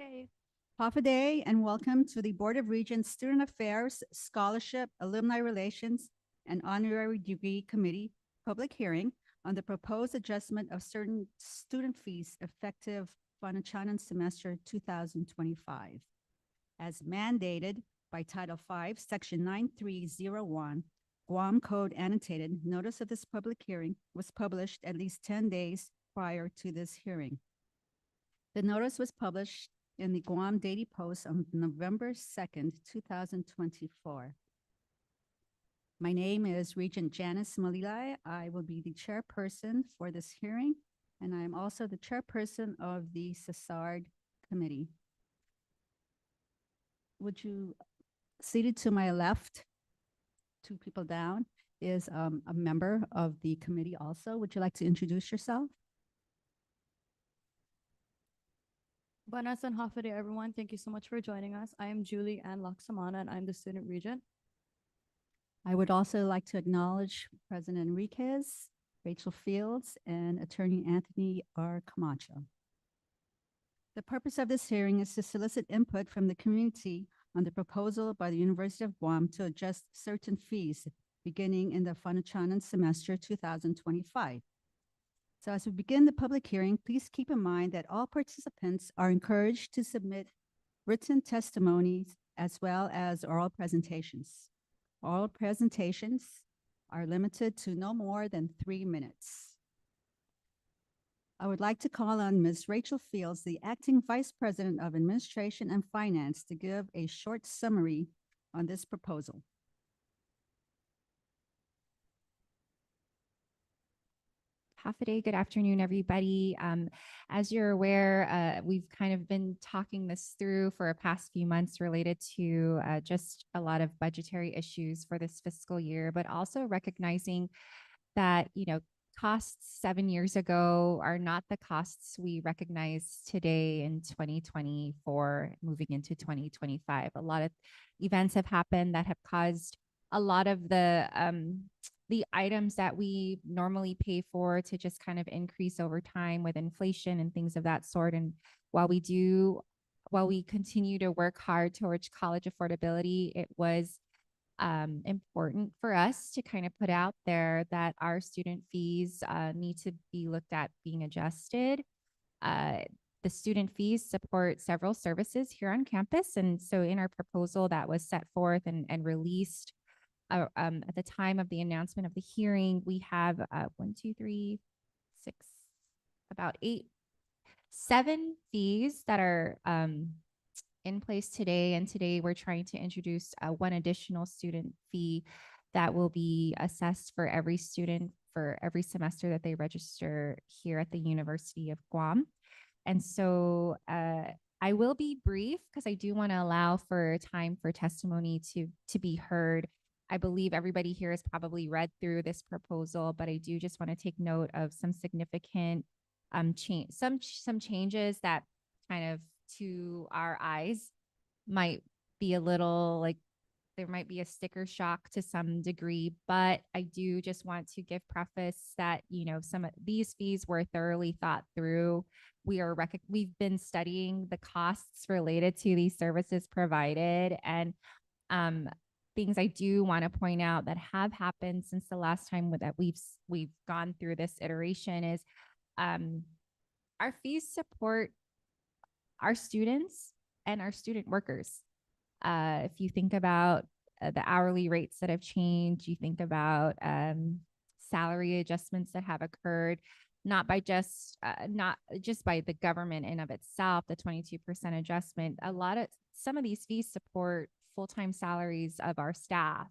Okay. Half a day and welcome to the Board of Regents Student Affairs, Scholarship, Alumni Relations, and Honorary Degree Committee public hearing on the proposed adjustment of certain student fees effective Panachanan semester 2025. As mandated by Title V, Section 9301, Guam Code Annotated, notice of this public hearing was published at least 10 days prior to this hearing. The notice was published in the Guam Daily Post on November 2nd, 2024. My name is Regent Janice Malilai. I will be the chairperson for this hearing, and I am also the chairperson of the SASARHD committee. Would you, seated to my left, two people down, is a member of the committee also. Would you like to introduce yourself? Buenas and half a day, everyone. Thank you so much for joining us. I am Julie Ann Laksamana, and I'm the student regent. I would also like to acknowledge President Enriquez, Rachel Fields, and Attorney Anthony R. Camacho. The purpose of this hearing is to solicit input from the community on the proposal by the University of Guam to adjust certain fees beginning in the Panachanan semester 2025. So as we begin the public hearing, please keep in mind that all participants are encouraged to submit written testimonies as well as oral presentations. Oral presentations are limited to no more than 3 minutes. I would like to call on Ms. Rachel Fields, the Acting Vice President of Administration and Finance, to give a short summary on this proposal. Half a day. Good afternoon, everybody. As you're aware, we've kind of been talking this through for a past few months related to just a lot of budgetary issues for this fiscal year, but also recognizing that, costs 7 years ago are not the costs we recognize today in 2024, moving into 2025. A lot of events have happened that have caused a lot of the items that we normally pay for to just kind of increase over time with inflation and things of that sort. And while we continue to work hard towards college affordability, it was important for us to kind of put out there that our student fees need to be looked at being adjusted. The student fees support several services here on campus. And so in our proposal that was set forth and released at the time of the announcement of the hearing, we have 7 fees that are in place today. And today we're trying to introduce one additional student fee that will be assessed for every student for every semester that they register here at the University of Guam. And so I will be brief because I do want to allow for time for testimony to be heard. I believe everybody here has probably read through this proposal, but I do just want to take note of some significant some changes that kind of to our eyes might be a little like there might be a sticker shock to some degree, but I do just want to give preface that, some of these fees were thoroughly thought through. We've been studying the costs related to these services provided, and things I do want to point out that have happened since the last time that we've gone through this iteration is our fees support our students and our student workers. If you think about the hourly rates that have changed, you think about salary adjustments that have occurred, not just by the government in of itself, the 22% adjustment. Some of these fees support full-time salaries of our staff.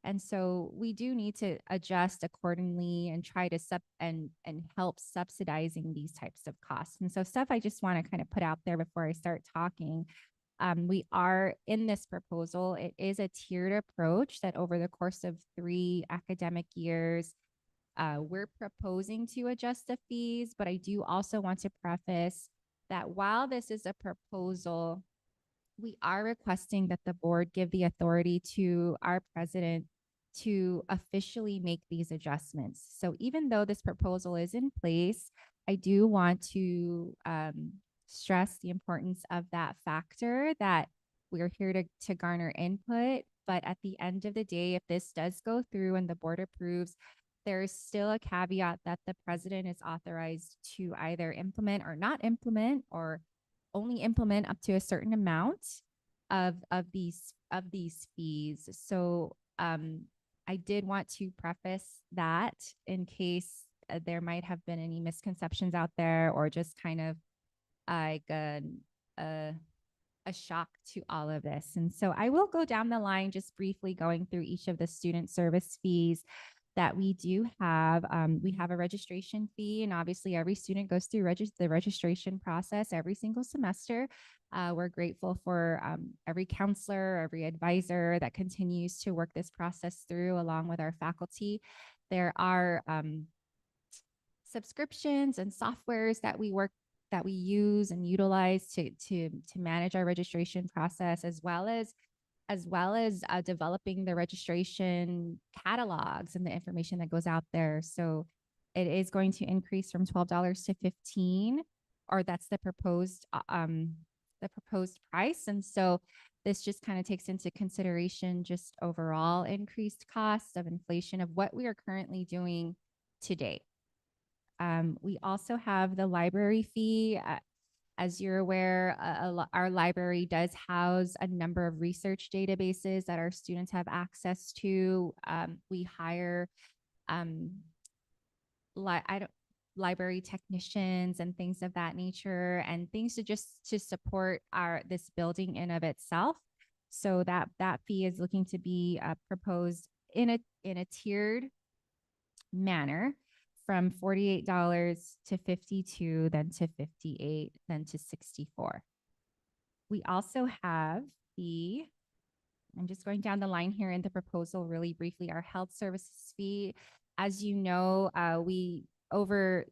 And so we do need to adjust accordingly and try to help subsidizing these types of costs. And so stuff I just want to kind of put out there before I start talking. We are in this proposal. It is a tiered approach that over the course of 3 academic years, we're proposing to adjust the fees, but I do also want to preface that while this is a proposal, we are requesting that the board give the authority to our president to officially make these adjustments. So even though this proposal is in place, I do want to stress the importance of that factor, that we're here to garner input. But at the end of the day, if this does go through and the board approves, there's still a caveat that the president is authorized to either implement or not implement, or only implement up to a certain amount of these fees. So I did want to preface that in case there might have been any misconceptions out there, or just kind of like a shock to all of this. And so I will go down the line just briefly going through each of the student service fees that we do have. We have a registration fee, and obviously every student goes through the registration process every single semester. We're grateful for every counselor, every advisor that continues to work this process through along with our faculty. There are subscriptions and softwares that we use and utilize to manage our registration process, as well as developing the registration catalogs and the information that goes out there. So it is going to increase from $12 to $15, or that's the proposed price. And so this just kind of takes into consideration just overall increased costs of inflation of what we are currently doing today. We also have the library fee. As you're aware, our library does house a number of research databases that our students have access to. We hire library technicians and things of that nature, and things to support this building in of itself. So that fee is looking to be proposed in a tiered manner, from $48 to $52, then to $58, then to $64. We also have I'm just going down the line here in the proposal really briefly, our health services fee. As you know,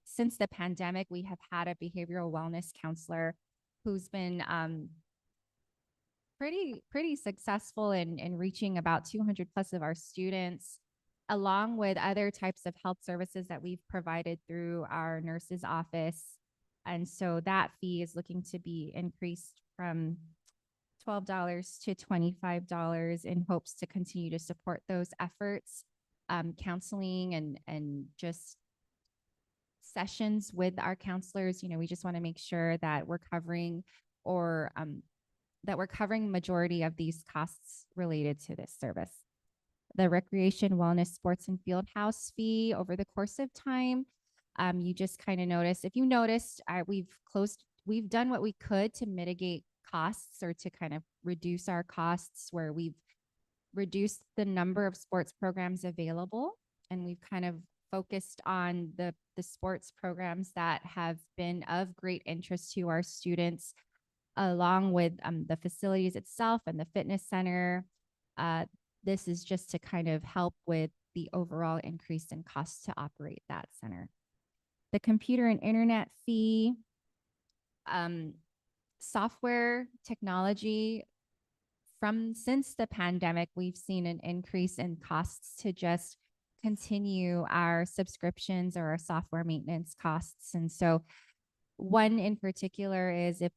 since the pandemic, we have had a behavioral wellness counselor who's been pretty successful in reaching about 200 plus of our students, along with other types of health services that we've provided through our nurse's office. And so that fee is looking to be increased from $12 to $25 in hopes to continue to support those efforts, counseling and just sessions with our counselors. We just want to make sure that we're covering majority of these costs related to this service. The recreation, wellness, sports, and field house fee over the course of time. You just kind of notice, if you noticed, we've done what we could to mitigate costs, or to kind of reduce our costs, where we've reduced the number of sports programs available, and we've kind of focused on the sports programs that have been of great interest to our students, along with the facilities itself and the fitness center. This is just to kind of help with the overall increase in costs to operate that center. The computer and internet fee, software technology. Since the pandemic, we've seen an increase in costs to just continue our subscriptions or our software maintenance costs. And so one in particular is, if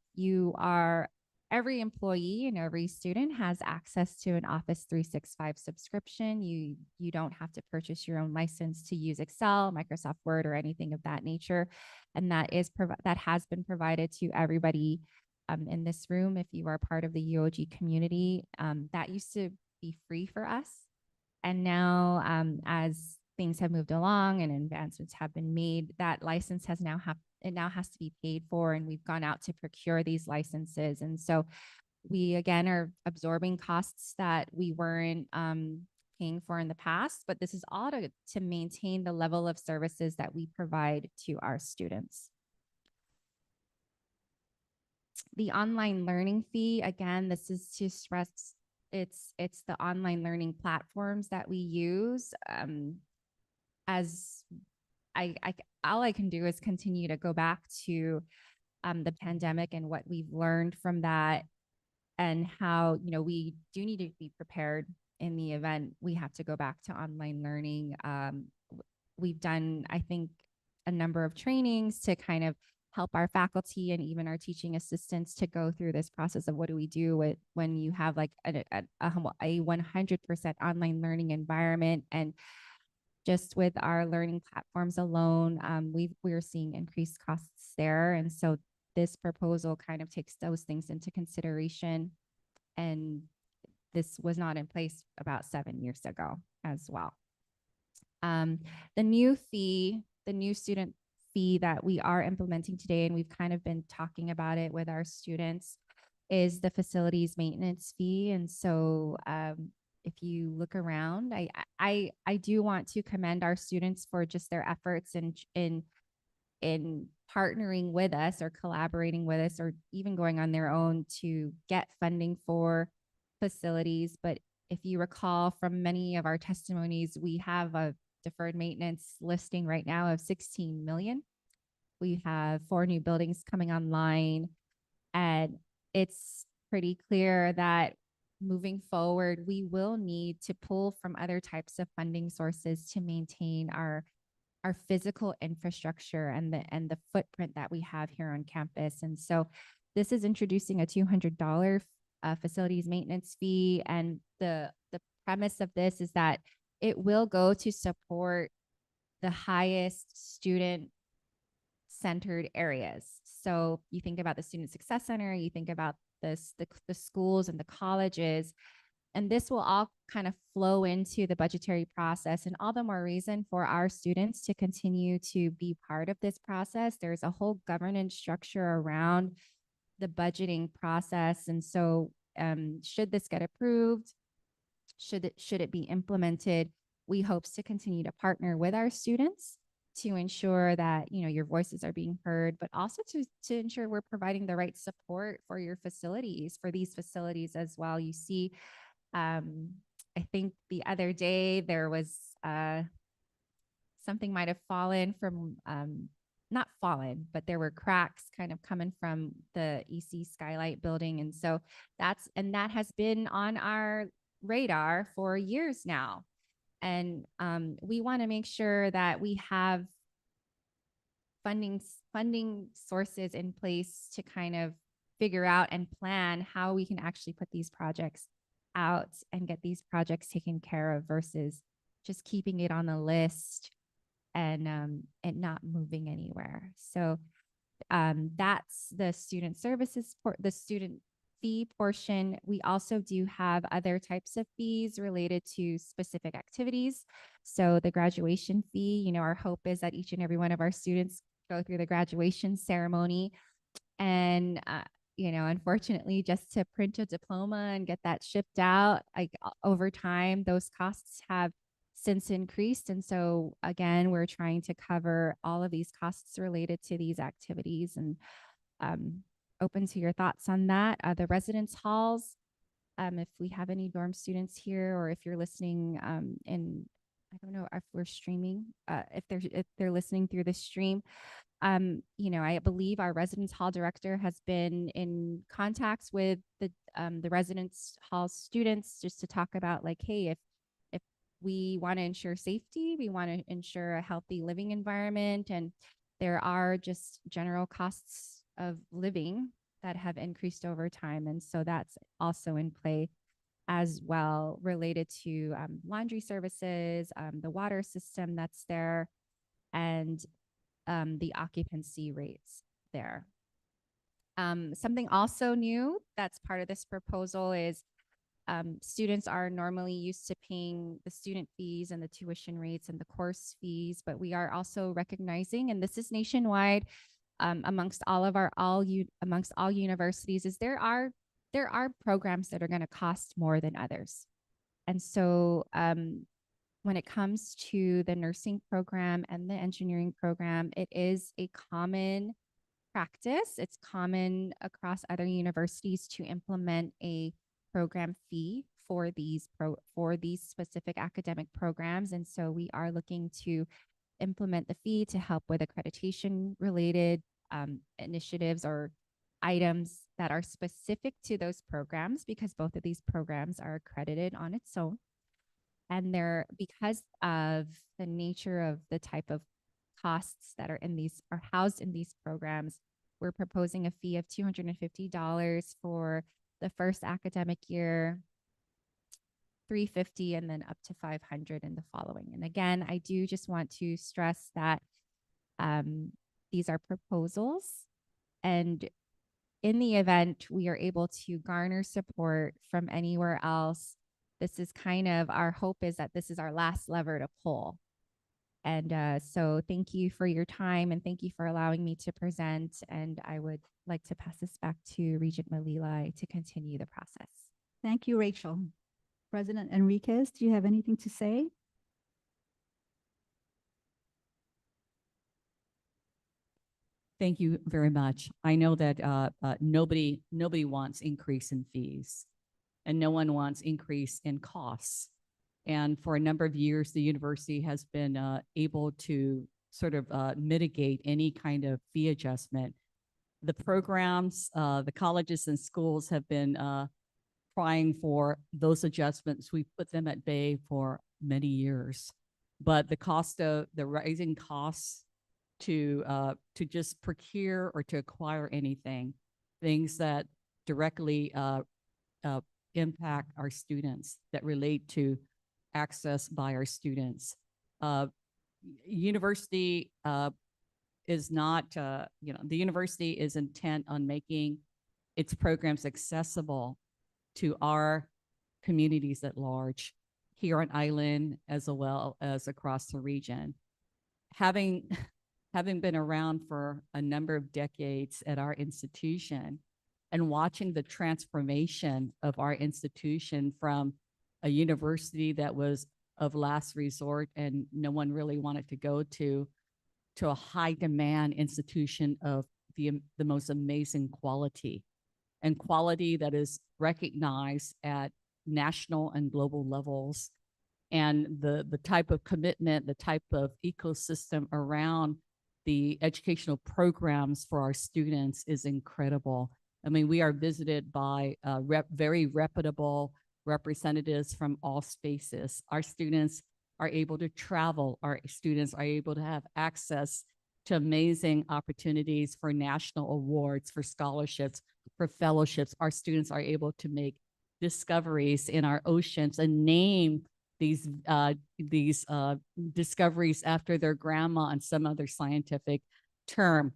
every employee and every student has access to an Office 365 subscription. You don't have to purchase your own license to use Excel, Microsoft Word, or anything of that nature. And that has been provided to everybody in this room. If you are part of the UOG community, that used to be free for us. And now, as things have moved along and advancements have been made, that license it now has to be paid for, and we've gone out to procure these licenses. And so we, again, are absorbing costs that we weren't paying for in the past, but this is all to maintain the level of services that we provide to our students. The online learning fee, again, this is to stress it's the online learning platforms that we use. As all I can do is continue to go back to the pandemic and what we've learned from that, and how we do need to be prepared in the event we have to go back to online learning. We've done, I think, a number of trainings to kind of help our faculty and even our teaching assistants to go through this process of what do we do with when you have like a 100% online learning environment. And just with our learning platforms alone, we're seeing increased costs there. And so this proposal kind of takes those things into consideration. And this was not in place about 7 years ago as well. The new student fee that we are implementing today, and we've kind of been talking about it with our students, is the facilities maintenance fee. And so if you look around, I do want to commend our students for just their efforts in partnering with us or collaborating with us or even going on their own to get funding for facilities. But if you recall from many of our testimonies, we have a deferred maintenance listing right now of 16 million. We have 4 new buildings coming online, and it's pretty clear that moving forward, we will need to pull from other types of funding sources to maintain our physical infrastructure and the footprint that we have here on campus. And so this is introducing a $200 facilities maintenance fee. And the premise of this is that it will go to support the highest student centered areas. So you think about the Student Success Center, you think about the schools and the colleges, and this will all kind of flow into the budgetary process. And all the more reason for our students to continue to be part of this process. There's a whole governance structure around the budgeting process. And so should this get approved, should it be implemented, we hope to continue to partner with our students to ensure that, you know, your voices are being heard, but also to ensure we're providing the right support for your facilities, for these facilities as well. You see, I think the other day there was something might have fallen from, not fallen, but there were cracks kind of coming from the EC Skylight building. And so that has been on our radar for years now. And we want to make sure that we have funding sources in place to kind of figure out and plan how we can actually put these projects out and get these projects taken care of versus just keeping it on the list and not moving anywhere. So that's the student services, the student fee portion. We also do have other types of fees related to specific activities. So the graduation fee, you know, our hope is that each and every one of our students go through the graduation ceremony. And, you know, unfortunately, just to print a diploma and get that shipped out, like over time, those costs have since increased. And so again, we're trying to cover all of these costs related to these activities, and open to your thoughts on that. The residence halls, if we have any dorm students here, or if you're listening in, I don't know if we're streaming, if they're listening through the stream, you know, I believe our residence hall director has been in contacts with the residence hall students just to talk about like, hey, if we want to ensure safety, we want to ensure a healthy living environment, and there are just general costs of living that have increased over time. And so that's also in play as well, related to laundry services, the water system that's there, and the occupancy rates there. Something also new that's part of this proposal is students are normally used to paying the student fees and the tuition rates and the course fees, but we are also recognizing, and this is nationwide, amongst all universities, is there are programs that are going to cost more than others. And so when it comes to the nursing program and the engineering program, it is a common practice. It's common across other universities to implement a program fee for these specific academic programs. And so we are looking to implement the fee to help with accreditation related initiatives or items that are specific to those programs, because both of these programs are accredited on its own. And they're, because of the nature of the type of costs that are housed in these programs. We're proposing a fee of $250 for the first academic year, $350, and then up to $500 in the following. And again, I do just want to stress that these are proposals, and in the event we are able to garner support from anywhere else, this is kind of our hope, is that this is our last lever to pull. And so thank you for your time, and thank you for allowing me to present. And I would like to pass this back to Regent Malila to continue the process. Thank you, Rachel. President Enriquez, do you have anything to say? Thank you very much. I know that nobody wants increase in fees, and no one wants increase in costs. And for a number of years, the university has been able to sort of mitigate any kind of fee adjustment. The programs, the colleges and schools have been trying for those adjustments. We've put them at bay for many years, but the rising costs to just procure or to acquire anything, things that directly impact our students, that relate to access by our students. University is not, the university is intent on making its programs accessible to our communities at large, here on island as well as across the region. Having been around for a number of decades at our institution and watching the transformation of our institution from a university that was of last resort and no one really wanted to go to a high demand institution of the most amazing quality, and quality that is recognized at national and global levels, and the type of commitment, the type of ecosystem around the educational programs for our students is incredible. I mean, we are visited by very reputable representatives from all spaces. Our students are able to travel. Our students are able to have access to amazing opportunities for national awards, for scholarships, for fellowships. Our students are able to make discoveries in our oceans and name these discoveries after their grandma and some other scientific term.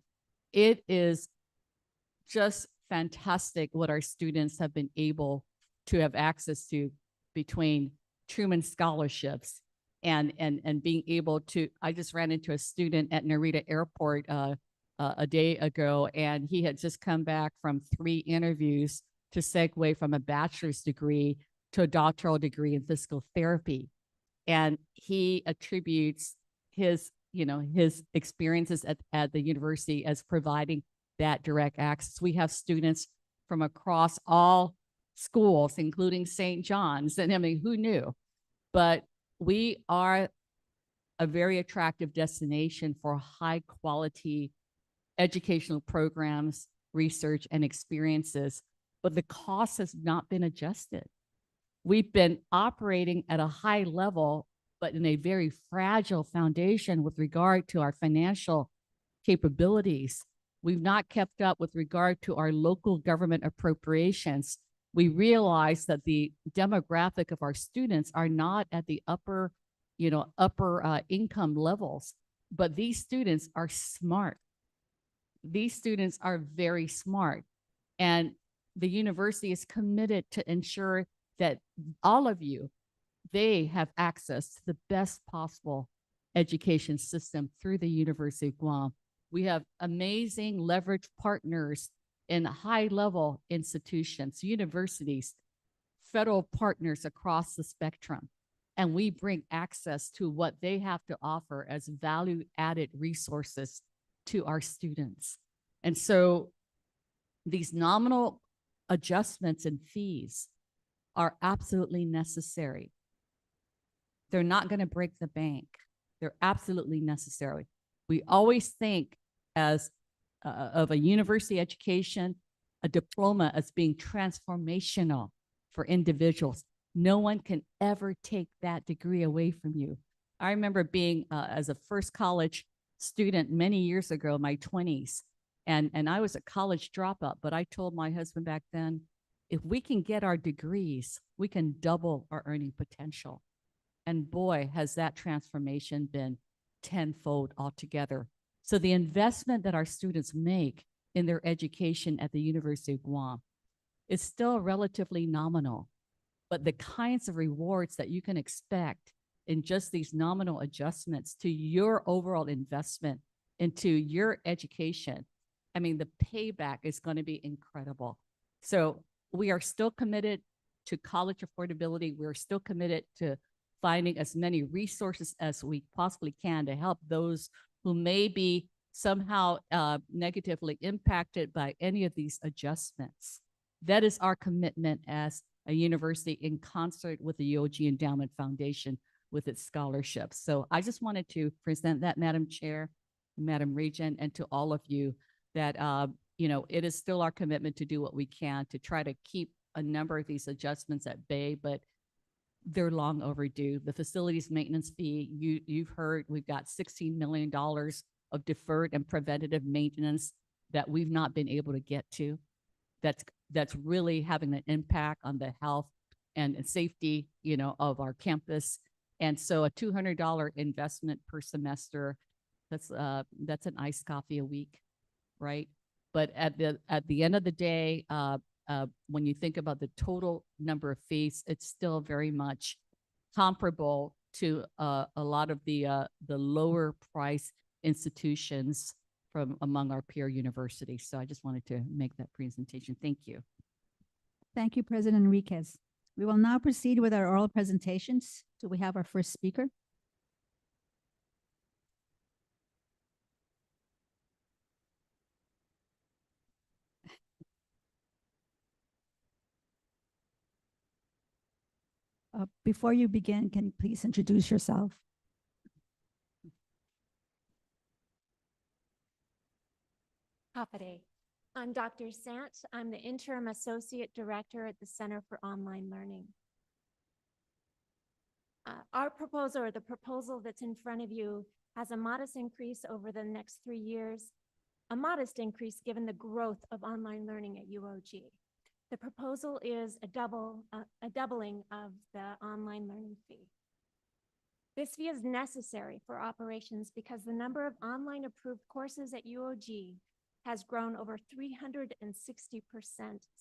It is just fantastic what our students have been able to have access to, between Truman scholarships and being able to. I just ran into a student at Narita Airport a day ago, and he had just come back from 3 interviews to segue from a bachelor's degree to a doctoral degree in physical therapy. And he attributes his experiences at the university as providing that direct access. We have students from across all schools, including St. John's. And I mean, who knew? But we are a very attractive destination for high quality educational programs, research, and experiences. But the cost has not been adjusted. We've been operating at a high level, but in a very fragile foundation with regard to our financial capabilities. We've not kept up with regard to our local government appropriations. We realize that the demographic of our students are not at the upper income levels, but these students are smart. These students are very smart. And the university is committed to ensure that all of you, they have access to the best possible education system through the University of Guam. We have amazing leverage partners in high-level institutions, universities, federal partners across the spectrum. And we bring access to what they have to offer as value-added resources to our students. And so these nominal adjustments in fees are absolutely necessary. They're not going to break the bank. They're absolutely necessary. We always think as of a university education, a diploma as being transformational for individuals. No one can ever take that degree away from you. I remember being as a first college student many years ago, my 20s, and I was a college dropout, but I told my husband back then, if we can get our degrees, we can double our earning potential. And boy, has that transformation been tenfold altogether. So the investment that our students make in their education at the University of Guam is still relatively nominal, but the kinds of rewards that you can expect in just these nominal adjustments to your overall investment into your education, I mean, the payback is going to be incredible. So we are still committed to college affordability. We're still committed to finding as many resources as we possibly can to help those who may be somehow negatively impacted by any of these adjustments. That is our commitment as a university in concert with the UOG Endowment Foundation with its scholarships. So I just wanted to present that, Madam Chair, Madam Regent, and to all of you that, you know, it is still our commitment to do what we can to try to keep a number of these adjustments at bay, but they're long overdue. The facilities maintenance fee, you've heard, we've got $16 million of deferred and preventative maintenance that we've not been able to get to. That's really having an impact on the health and safety, you know, of our campus. And so a $200 investment per semester, that's an iced coffee a week, right? But at the end of the day, when you think about the total number of fees, it's still very much comparable to a lot of the lower price institutions from among our peer universities. So I just wanted to make that presentation. Thank you. Thank you, President Enriquez. We will now proceed with our oral presentations. Do we have our first speaker? Before you begin, can you please introduce yourself? Hapade. I'm Dr. Sant. I'm the Interim Associate Director at the Center for Online Learning. Our proposal, or the proposal that's in front of you, has a modest increase over the next 3 years, a modest increase given the growth of online learning at UOG. The proposal is a doubling of the online learning fee. This fee is necessary for operations because the number of online approved courses at UOG has grown over 360%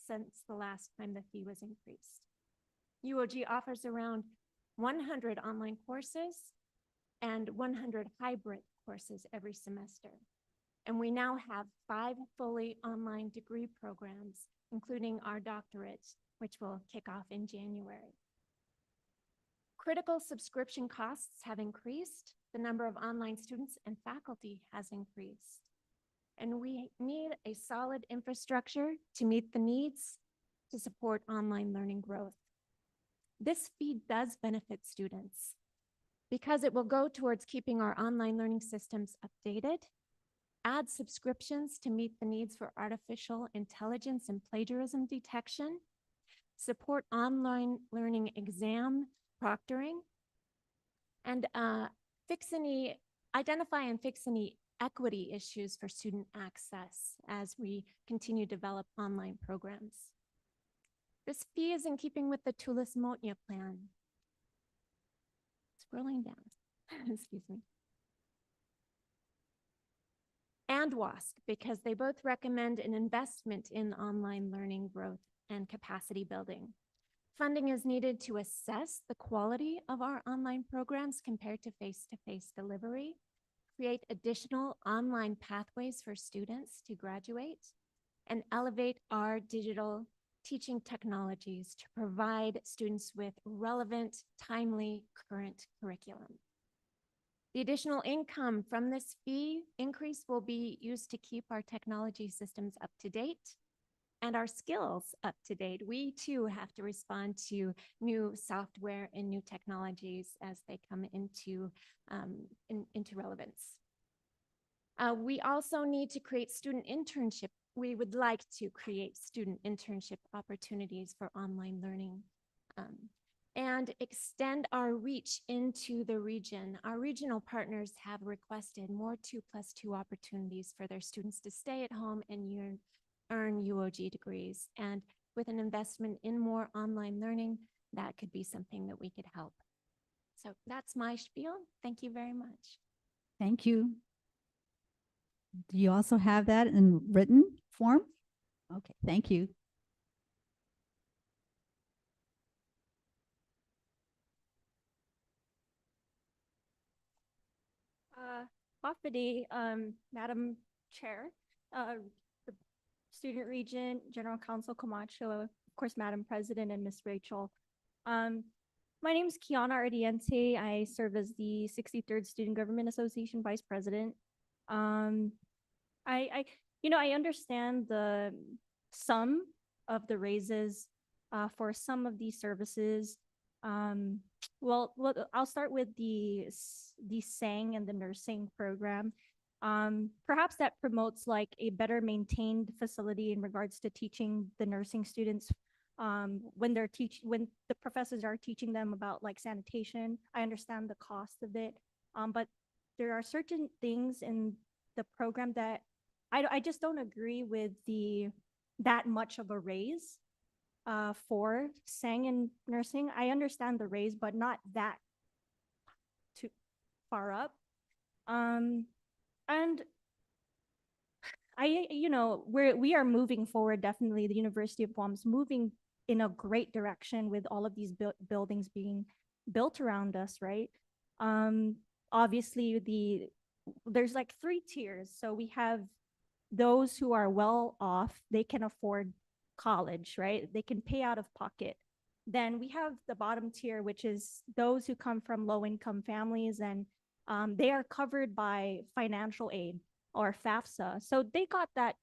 since the last time the fee was increased. UOG offers around 100 online courses and 100 hybrid courses every semester. And we now have 5 fully online degree programs, including our doctorate, which will kick off in January. Critical subscription costs have increased. The number of online students and faculty has increased. And we need a solid infrastructure to meet the needs to support online learning growth. This fee does benefit students because it will go towards keeping our online learning systems updated, add subscriptions to meet the needs for artificial intelligence and plagiarism detection, support online learning exam proctoring, and identify and fix any equity issues for student access as we continue to develop online programs. This fee is in keeping with the Tulis-Motnya plan. Scrolling down, excuse me. And WASC, because they both recommend an investment in online learning growth and capacity building. Funding is needed to assess the quality of our online programs compared to face-to-face delivery, create additional online pathways for students to graduate, and elevate our digital teaching technologies to provide students with relevant, timely, current curriculum. The additional income from this fee increase will be used to keep our technology systems up to date and our skills up to date. We too have to respond to new software and new technologies as they come into relevance. We also need to create student internship. We would like to create student internship opportunities for online learning. and extend our reach into the region. Our regional partners have requested more 2+2 opportunities for their students to stay at home and earn UOG degrees. And with an investment in more online learning, that could be something that we could help. So that's my spiel. Thank you very much. Thank you. Do you also have that in written form? Okay, thank you. Hofbadi, Madam Chair, the Student Regent, General Counsel Camacho, of course, Madam President and Miss Rachel. My name is Kiana Ardiente. I serve as the 63rd Student Government Association Vice President. I understand the some of the raises for some of these services. Well, I'll start with the SANG and the nursing program. Perhaps that promotes like a better maintained facility in regards to teaching the nursing students when the professors are teaching them about like sanitation. I understand the cost of it, but there are certain things in the program that I just don't agree with that much of a raise for SANG and nursing. I understand the raise, but not that too far up. And we are moving forward. Definitely, the University of Guam's moving in a great direction with all of these buildings being built around us, right? Obviously, there's like 3 tiers. So we have those who are well off, they can afford college, right? They can pay out of pocket. Then we have the bottom tier, which is those who come from low income families, and they are covered by financial aid or FAFSA. So they got that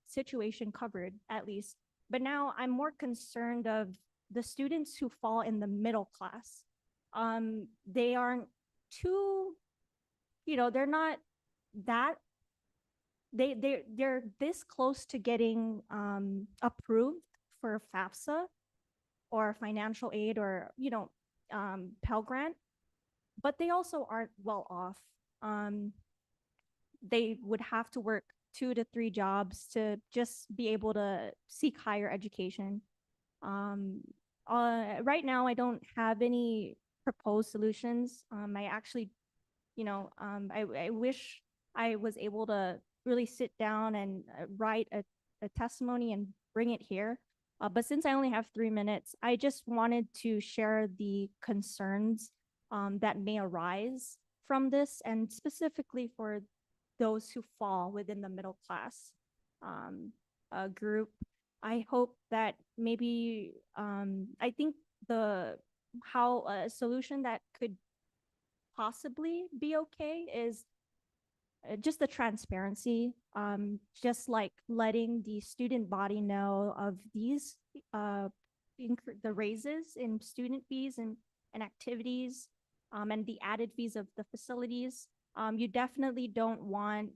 situation covered at least. But now I'm more concerned of the students who fall in the middle class. They aren't too, they're not that they're this close to getting approved for FAFSA or financial aid or Pell Grant, but they also aren't well off. They would have to work 2 to 3 jobs to just be able to seek higher education. Right now, I don't have any proposed solutions. I actually, I wish I was able to really sit down and write a testimony and bring it here. But since I only have 3 minutes, I just wanted to share the concerns that may arise from this, and specifically for those who fall within the middle class group. I hope that maybe, I think how a solution that could possibly be okay is just the transparency, just like letting the student body know of these, the raises in student fees and activities, and the added fees of the facilities. You definitely don't want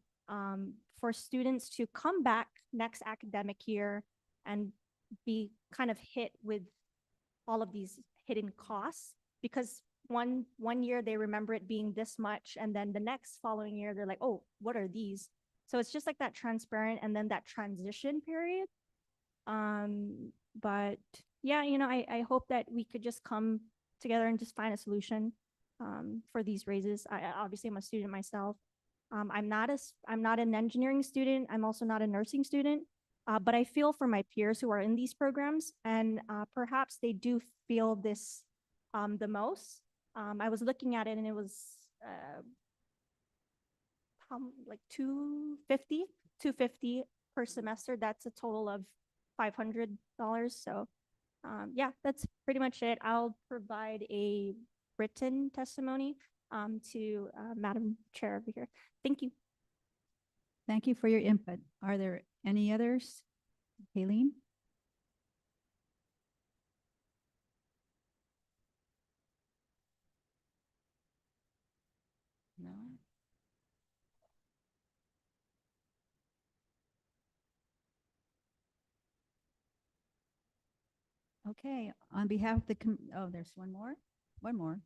for students to come back next academic year and be kind of hit with all of these hidden costs, because one year they remember it being this much, and then the next following year they're like, oh, what are these? So it's just like that transparent and then that transition period. But yeah, I hope that we could just come together and just find a solution for these raises. Obviously I'm a student myself. I'm not an engineering student. I'm also not a nursing student. But I feel for my peers who are in these programs, and perhaps they do feel this the most. I was looking at it and it was like 250 per semester. That's a total of $500. So yeah, that's pretty much it. I'll provide a written testimony to Madam Chair over here. Thank you. Thank you for your input. Are there any others? Aileen? No. Okay, on behalf of the, oh, there's one more, one more.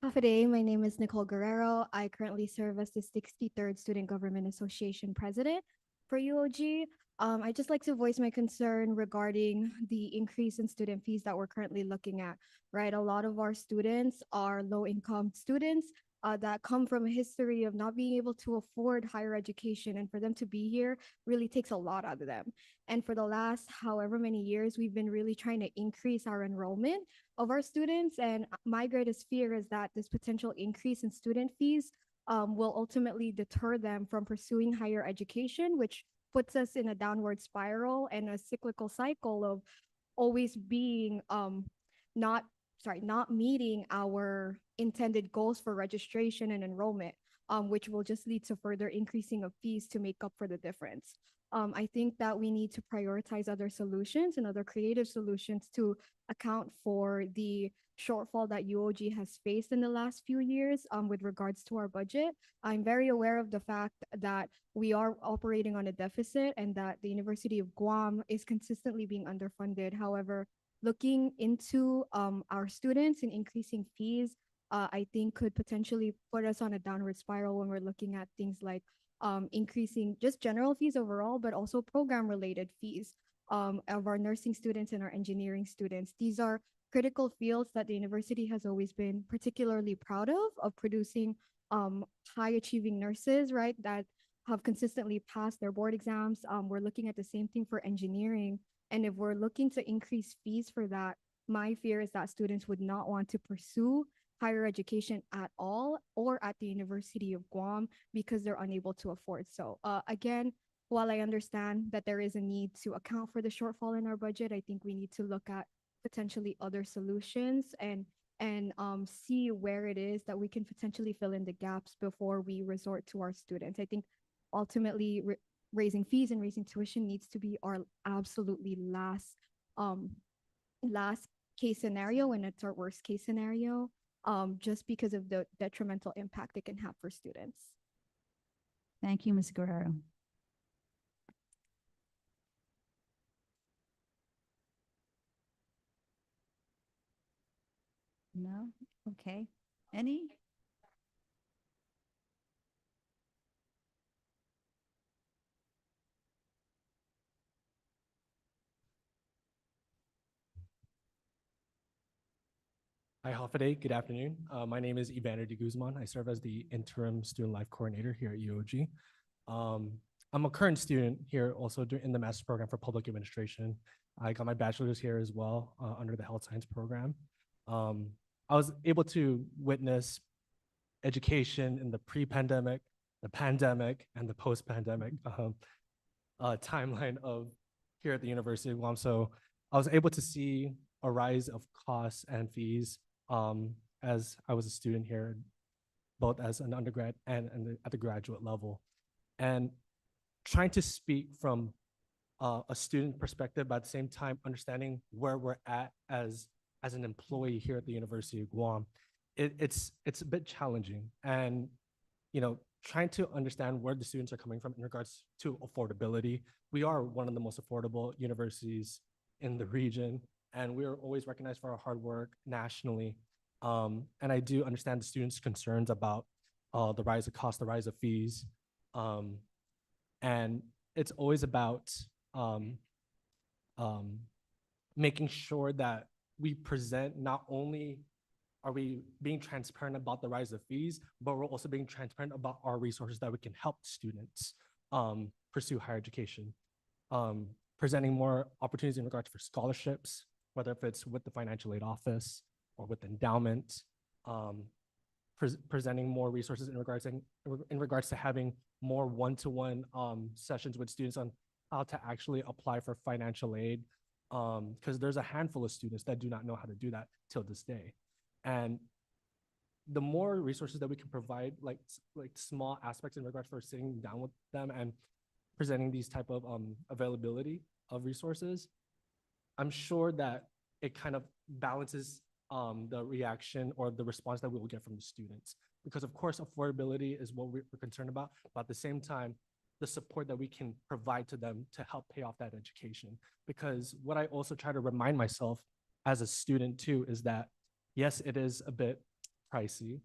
Half a day. My name is Nicole Guerrero. I currently serve as the 63rd Student Government Association President for UOG. I'd just like to voice my concern regarding the increase in student fees that we're currently looking at, right? A lot of our students are low income students that come from a history of not being able to afford higher education. And for them to be here really takes a lot out of them. And for the last however many years, we've been really trying to increase our enrollment of our students. And my greatest fear is that this potential increase in student fees will ultimately deter them from pursuing higher education, which puts us in a downward spiral and a cyclical cycle of always being not not meeting our intended goals for registration and enrollment, which will just lead to further increasing of fees to make up for the difference. I think that we need to prioritize other solutions and other creative solutions to account for the shortfall that UOG has faced in the last few years with regards to our budget. I'm very aware of the fact that we are operating on a deficit and that the University of Guam is consistently being underfunded. However, looking into our students and increasing fees, I think could potentially put us on a downward spiral when we're looking at things like increasing just general fees overall, but also program related fees of our nursing students and our engineering students. These are critical fields that the university has always been particularly proud of producing high achieving nurses, right, that have consistently passed their board exams. We're looking at the same thing for engineering. And if we're looking to increase fees for that, my fear is that students would not want to pursue higher education at all or at the University of Guam because they're unable to afford. So again, while I understand that there is a need to account for the shortfall in our budget, I think we need to look at potentially other solutions and see where it is that we can potentially fill in the gaps before we resort to our students. I think ultimately raising fees and raising tuition needs to be our absolutely last case scenario, and it's our worst case scenario, just because of the detrimental impact it can have for students. Thank you, Ms. Guerrero. No? Okay. Any? Hi, Hoffaday. Good afternoon. My name is Evander de Guzman. I serve as the interim student life coordinator here at UOG. I'm a current student here also in the master's program for public administration. I got my bachelor's here as well under the health science program. I was able to witness education in the pre-pandemic, the pandemic, and the post-pandemic timeline of here at the University of Guam. So I was able to see a rise of costs and fees as I was a student here, both as an undergrad and at the graduate level. And trying to speak from a student perspective, but at the same time understanding where we're at as an employee here at the University of Guam, it's a bit challenging. And trying to understand where the students are coming from in regards to affordability. We are one of the most affordable universities in the region, and we are always recognized for our hard work nationally. And I do understand the students' concerns about the rise of cost, the rise of fees. And it's always about making sure that we present, not only are we being transparent about the rise of fees, but we're also being transparent about our resources that we can help students pursue higher education. Presenting more opportunities in regards for scholarships, whether if it's with the financial aid office or with endowment, presenting more resources in regards to having more one-to-one sessions with students on how to actually apply for financial aid, because there's a handful of students that do not know how to do that till this day. And the more resources that we can provide, like small aspects in regards for sitting down with them and presenting these type of availability of resources, I'm sure that it kind of balances the reaction or the response that we will get from the students. because of course affordability is what we're concerned about, but at the same time, the support that we can provide to them to help pay off that education. Because what I also try to remind myself as a student too is that yes, it is a bit pricey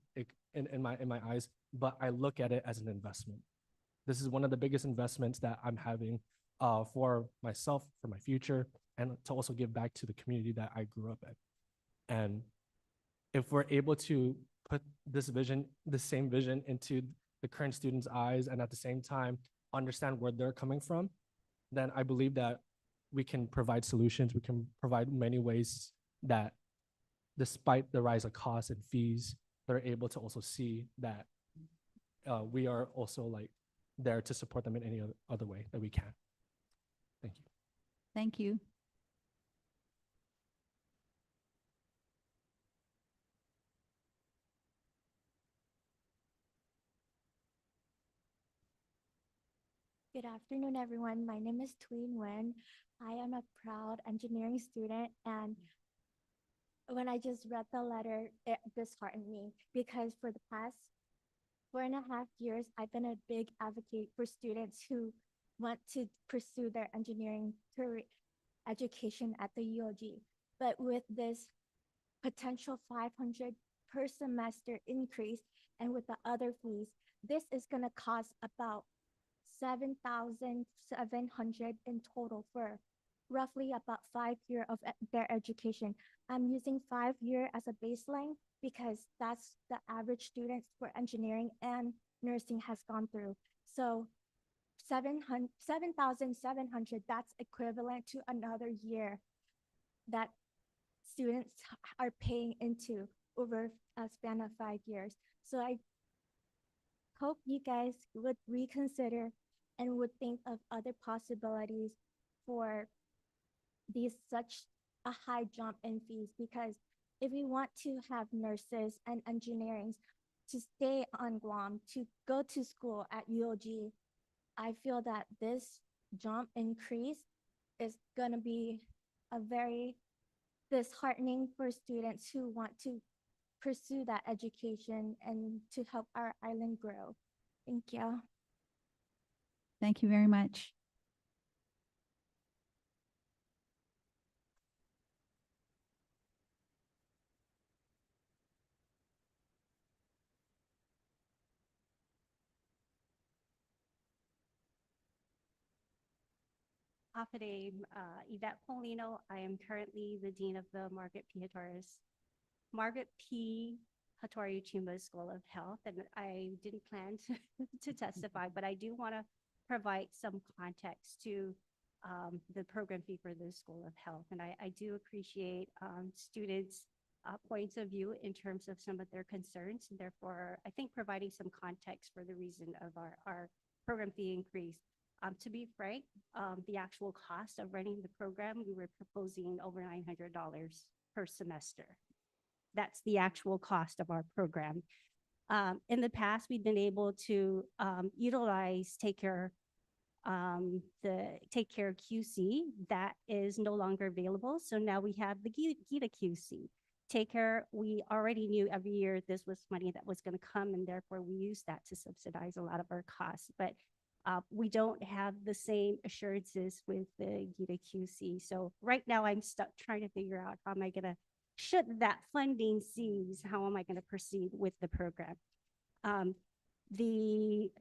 in my eyes, but I look at it as an investment. This is one of the biggest investments that I'm having for myself, for my future, and to also give back to the community that I grew up in. And if we're able to put this vision, the same vision into the current students' eyes, and at the same time understand where they're coming from, then I believe that we can provide solutions. We can provide many ways that despite the rise of costs and fees, they're able to also see that we are also like there to support them in any other way that we can. Thank you. Thank you. Good afternoon, everyone. My name is Tween Nguyen. I am a proud engineering student, and when I just read the letter, it disheartened me because for the past 4.5 years, I've been a big advocate for students who want to pursue their engineering career education at the UOG. But with this potential 500 per semester increase and with the other fees, this is going to cost about 7,700 in total for roughly about 5 years of their education. I'm using 5 years as a baseline because that's the average students for engineering and nursing has gone through. So 7,700, that's equivalent to another year that students are paying into over a span of 5 years. So I hope you guys would reconsider and would think of other possibilities for these such a high jump in fees, because if we want to have nurses and engineering to stay on Guam, to go to school at UOG, I feel that this jump increase is going to be a very disheartening for students who want to pursue that education and to help our island grow. Thank you. Thank you very much. Afternoon, Yvette Polino. I am currently the Dean of the Margaret P. Hattori Chumba School of Health, and I didn't plan to testify, but I do want to provide some context to the program fee for the School of Health. And I do appreciate students' points of view in terms of some of their concerns, and therefore I think providing some context for the reason of our program fee increase. To be frank, the actual cost of running the program, we were proposing over $900 per semester. That's the actual cost of our program. In the past, we've been able to utilize Take Care QC. That is no longer available. So now we have the GITA QC. Take Care, we already knew every year this was money that was going to come, and therefore we used that to subsidize a lot of our costs. But we don't have the same assurances with the GITA QC. So right now I'm stuck trying to figure out how am I going to, should that funding cease, how am I going to proceed with the program?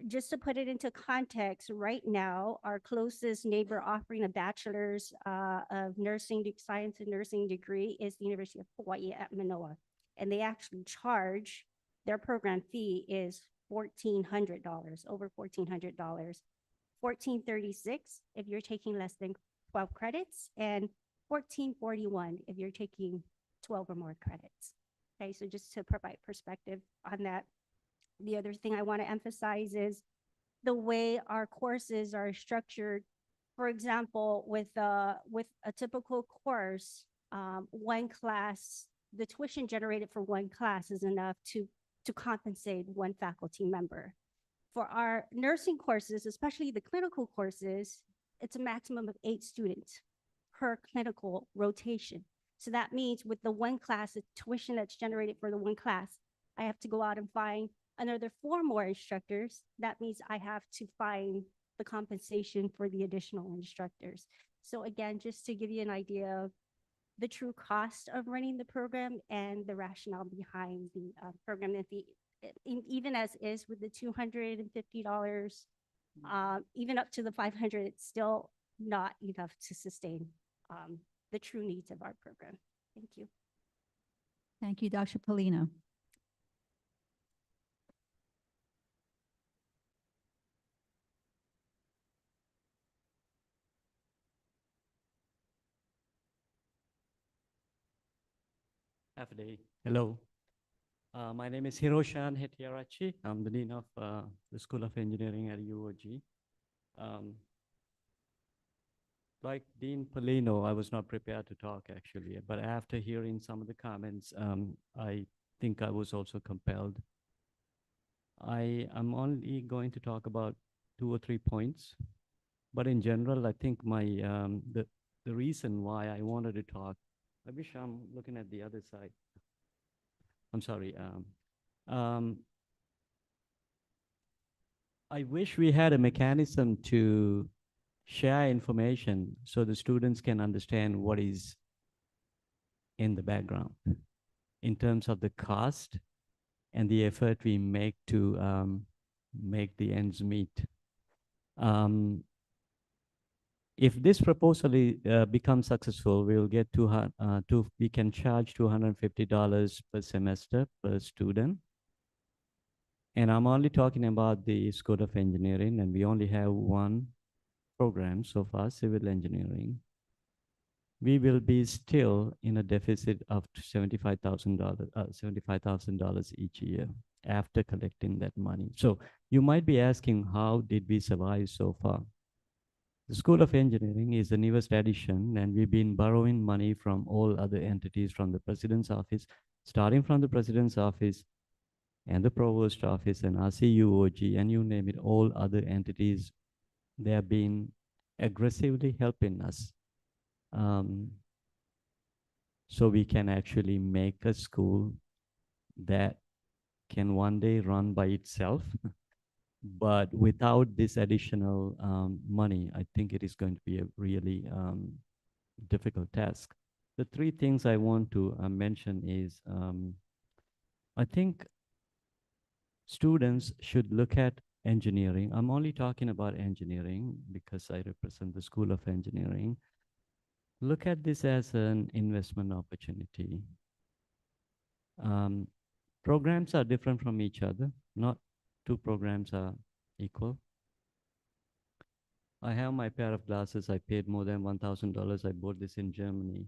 Just to put it into context, right now, our closest neighbor offering a bachelor's of nursing, science and nursing degree is the University of Hawaii at Manoa. And they actually charge, their program fee is $1,400, over $1,400, $1,436 if you're taking less than 12 credits, and $1,441 if you're taking 12 or more credits. Okay, so just to provide perspective on that. The other thing I want to emphasize is the way our courses are structured. For example, with a typical course, one class, the tuition generated for one class is enough to compensate one faculty member. For our nursing courses, especially the clinical courses, it's a maximum of 8 students per clinical rotation. So that means with the one class, the tuition that's generated for the one class, I have to go out and find another 4 more instructors, that means I have to find the compensation for the additional instructors. So again, just to give you an idea of the true cost of running the program and the rationale behind the program, that even as is with the $250, even up to the 500, it's still not enough to sustain the true needs of our program. Thank you. Thank you, Dr. Polino. Day. Hello. My name is Hiroshan Hetiarachi. I'm the Dean of the School of Engineering at UOG. Like Dean Polino, I was not prepared to talk actually, but after hearing some of the comments, I think I was also compelled. I am only going to talk about 2 or 3 points, but in general, I think the reason why I wanted to talk, I wish I'm looking at the other side. I'm sorry. I wish we had a mechanism to share information so the students can understand what is in the background in terms of the cost and the effort we make to make the ends meet. If this proposal becomes successful, we'll get we can charge $250 per semester per student. And I'm only talking about the School of Engineering, and we only have one program so far, civil engineering. We will be still in a deficit of $75,000 each year after collecting that money. So you might be asking, how did we survive so far? The School of Engineering is the newest addition, and we've been borrowing money from all other entities, from the President's office, starting from the President's office and the Provost office and RCUOG, and you name it, all other entities. They have been aggressively helping us. So we can actually make a school that can one day run by itself. But without this additional money, I think it is going to be a really difficult task. The 3 things I want to mention is, I think students should look at engineering. I'm only talking about engineering because I represent the School of Engineering. Look at this as an investment opportunity. Programs are different from each other. Not 2 programs are equal. I have my pair of glasses. I paid more than $1,000. I bought this in Germany.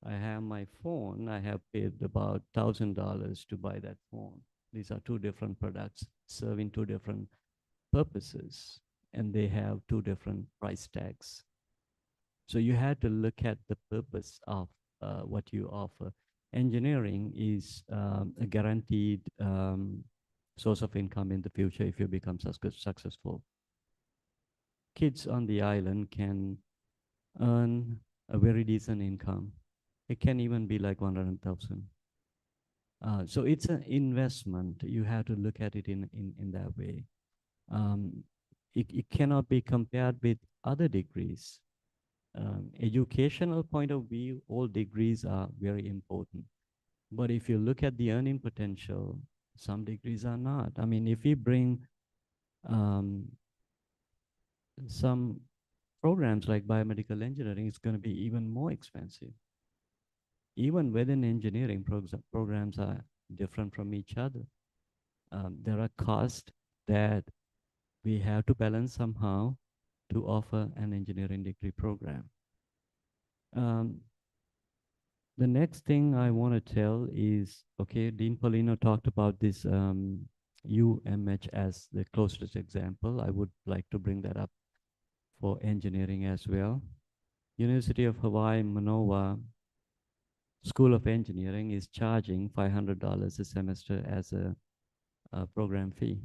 I have my phone. I have paid about $1,000 to buy that phone. These are 2 different products serving 2 different purposes, and they have 2 different price tags. So you had to look at the purpose of what you offer. Engineering is a guaranteed source of income in the future if you become successful. Kids on the island can earn a very decent income. It can even be like 100,000. So it's an investment. You have to look at it in that way. It cannot be compared with other degrees. Educational point of view, all degrees are very important. But if you look at the earning potential, some degrees are not. I mean, if we bring some programs like biomedical engineering, it's going to be even more expensive. Even within engineering, programs are different from each other. There are costs that we have to balance somehow to offer an engineering degree program. The next thing I want to tell is, okay, Dean Polino talked about this UMH as the closest example. I would like to bring that up for engineering as well. University of Hawaii, Manoa School of Engineering is charging $500 a semester as a program fee.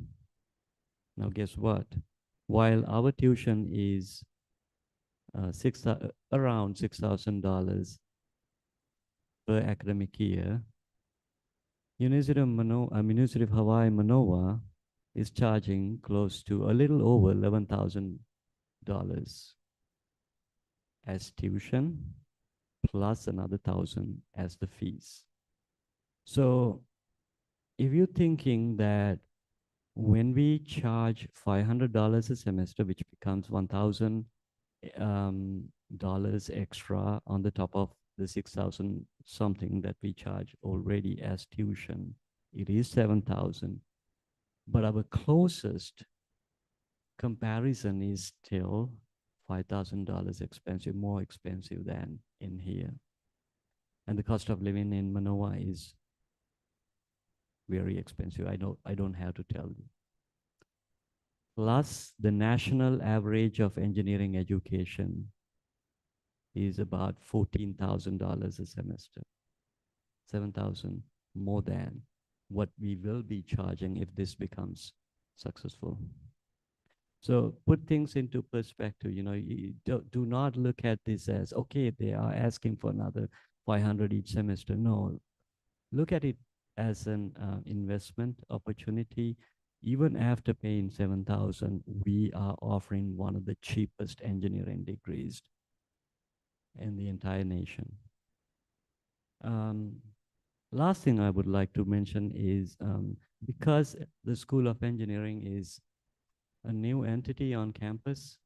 Now, guess what? While our tuition is around $6,000 per academic year, University of Hawaii Manoa is charging close to a little over $11,000 as tuition, plus another 1,000 as the fees. So if you're thinking that when we charge $500 a semester, which becomes $1,000 extra on the top of the 6,000 something that we charge already as tuition, it is 7,000. But our closest comparison is still $5,000 expensive, more expensive than in here. And the cost of living in Manoa is very expensive. I don't have to tell you. Plus, the national average of engineering education is about $14,000 a semester, 7,000 more than what we will be charging if this becomes successful. So put things into perspective. You do not look at this as, okay, they are asking for another 500 each semester. No, look at it as an investment opportunity. Even after paying 7,000, we are offering one of the cheapest engineering degrees in the entire nation. Last thing I would like to mention is because the School of Engineering is a new entity on campus,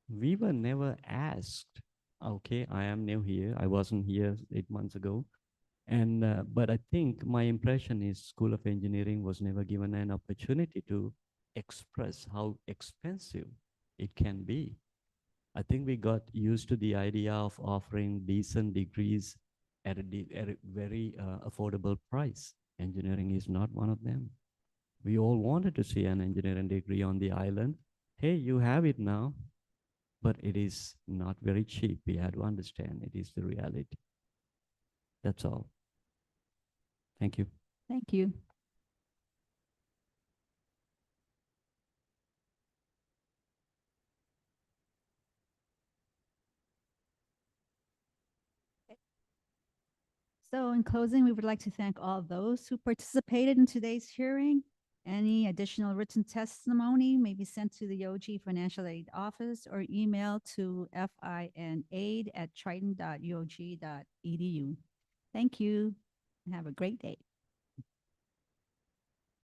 we were never asked, okay, I am new here. I wasn't here 8 months ago. And but I think my impression is School of Engineering was never given an opportunity to express how expensive it can be. I think we got used to the idea of offering decent degrees at a very affordable price. Engineering is not one of them. We all wanted to see an engineering degree on the island. Hey, you have it now, but it is not very cheap. We had to understand it is the reality. That's all. Thank you. Thank you. So in closing, we would like to thank all those who participated in today's hearing. Any additional written testimony may be sent to the OG Financial Aid Office or email to finaid@triton.uog.edu. Thank you and have a great day.